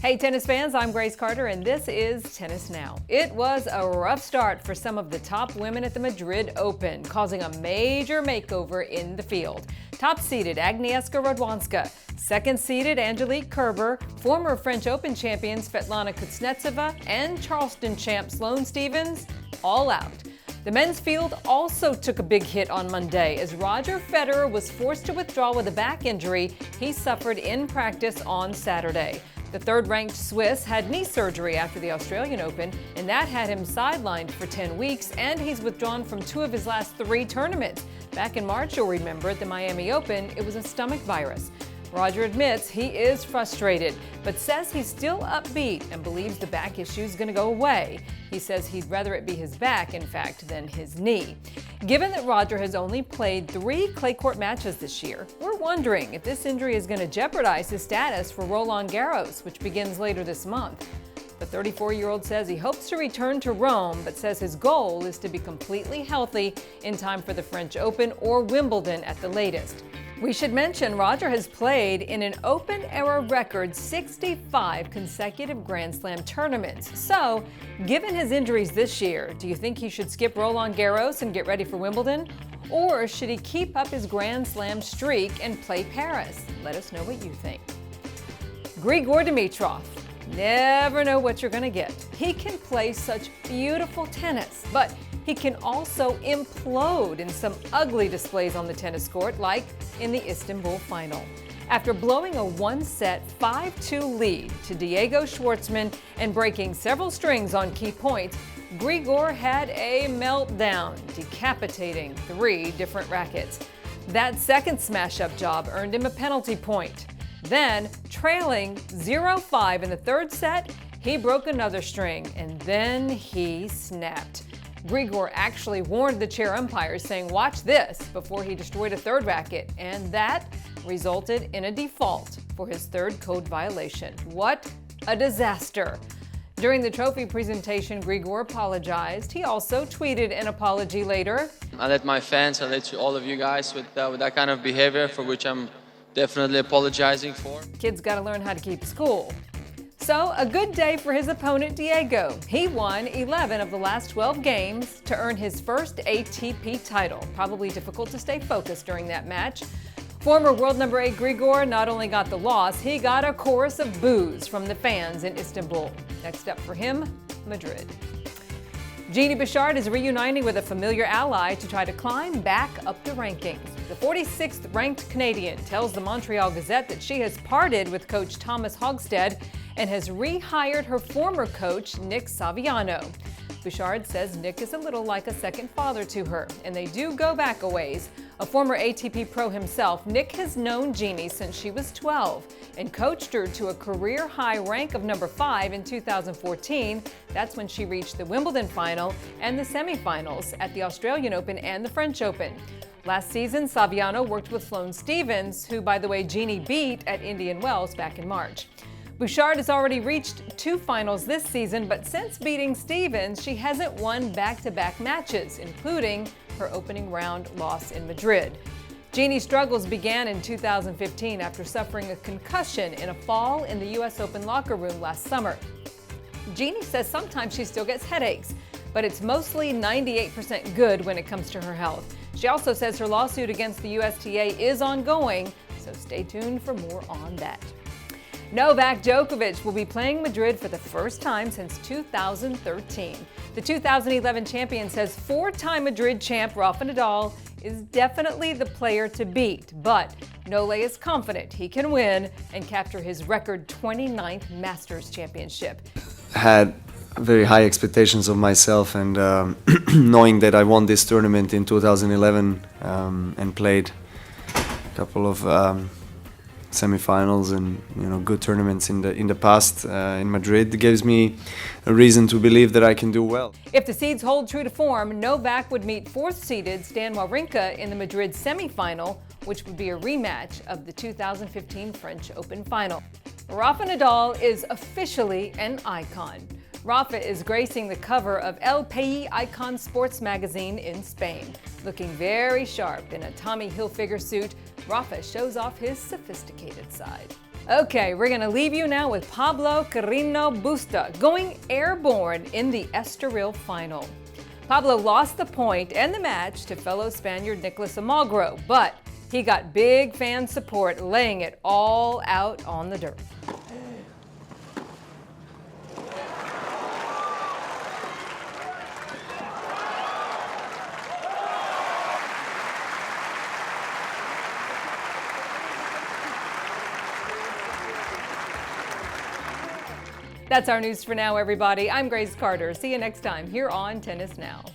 Hey tennis fans, I'm Grace Carter and this is Tennis Now. It was a rough start for some of the top women at the Madrid Open, causing a major makeover in the field. Top-seeded Agnieszka Radwanska, second-seeded Angelique Kerber, former French Open champions Svetlana Kuznetsova, and Charleston champ Sloane Stephens, all out. The men's field also took a big hit on Monday as Roger Federer was forced to withdraw with a back injury he suffered in practice on Saturday. The third-ranked Swiss had knee surgery after the Australian Open, and that had him sidelined for 10 weeks, and he's withdrawn from 2 of his last 3 tournaments. Back in March, you'll remember, at the Miami Open, it was a stomach virus. Roger admits he is frustrated, but says he's still upbeat and believes the back issue is going to go away. He says he'd rather it be his back, in fact, than his knee. Given that Roger has only played 3 clay court matches this year, we're wondering if this injury is going to jeopardize his status for Roland Garros, which begins later this month. The 34-year-old says he hopes to return to Rome, but says his goal is to be completely healthy in time for the French Open or Wimbledon at the latest. We should mention Roger has played in an Open-era record 65 consecutive Grand Slam tournaments. So, given his injuries this year, do you think he should skip Roland Garros and get ready for Wimbledon? Or should he keep up his Grand Slam streak and play Paris? Let us know what you think. Grigor Dimitrov. Never know what you're going to get. He can play such beautiful tennis, but he can also implode in some ugly displays on the tennis court, like in the Istanbul final. After blowing a one-set 5-2 lead to Diego Schwartzman and breaking several strings on key points, Grigor had a meltdown, decapitating 3 different rackets. That second smash-up job earned him a penalty point. Then, trailing 0-5 in the third set, he broke another string, and then he snapped. Grigor actually warned the chair umpires, saying, "Watch this," before he destroyed a third racket, and that resulted in a default for his third code violation. What a disaster. During the trophy presentation, Grigor apologized. He also tweeted an apology later. I let my fans, I let all of you guys with that kind of behavior, for which I'm definitely apologizing for. Kids got to learn how to keep school. So, a good day for his opponent Diego. He won 11 of the last 12 games to earn his first ATP title. Probably difficult to stay focused during that match. Former world number 8 Grigor not only got the loss, he got a chorus of boos from the fans in Istanbul. Next up for him, Madrid. Genie Bouchard is reuniting with a familiar ally to try to climb back up the rankings. The 46th ranked Canadian tells the Montreal Gazette that she has parted with coach Thomas Hogstead and has rehired her former coach, Nick Saviano. Bouchard says Nick is a little like a second father to her, and they do go back a ways. A former ATP pro himself, Nick has known Genie since she was 12 and coached her to a career-high rank of number 5 in 2014. That's when she reached the Wimbledon final and the semifinals at the Australian Open and the French Open. Last season, Saviano worked with Sloane Stephens, who, by the way, Genie beat at Indian Wells back in March. Bouchard has already reached 2 finals this season, but since beating Stephens, she hasn't won back-to-back matches, including her opening round loss in Madrid. Genie's struggles began in 2015 after suffering a concussion in a fall in the US Open locker room last summer. Genie says sometimes she still gets headaches, but it's mostly 98% good when it comes to her health. She also says her lawsuit against the USTA is ongoing, so stay tuned for more on that. Novak Djokovic will be playing Madrid for the first time since 2013. The 2011 champion says 4-time Madrid champ Rafael Nadal is definitely the player to beat, but Nole is confident he can win and capture his record 29th Masters championship. Had very high expectations of myself, and knowing that I won this tournament in 2011 and played a couple of semifinals and good tournaments in the past in Madrid gives me a reason to believe that I can do well. If the seeds hold true to form, Novak would meet 4th-seeded Stan Wawrinka in the Madrid semifinal, which would be a rematch of the 2015 French Open final. Rafael Nadal is officially an icon. Rafa is gracing the cover of El País Icon sports magazine in Spain. Looking very sharp in a Tommy Hilfiger suit, Rafa shows off his sophisticated side. Okay, we're going to leave you now with Pablo Carreño Busta going airborne in the Estoril final. Pablo lost the point and the match to fellow Spaniard Nicolas Almagro, but he got big fan support, laying it all out on the dirt. That's our news for now, everybody. I'm Grace Carter. See you next time here on Tennis Now.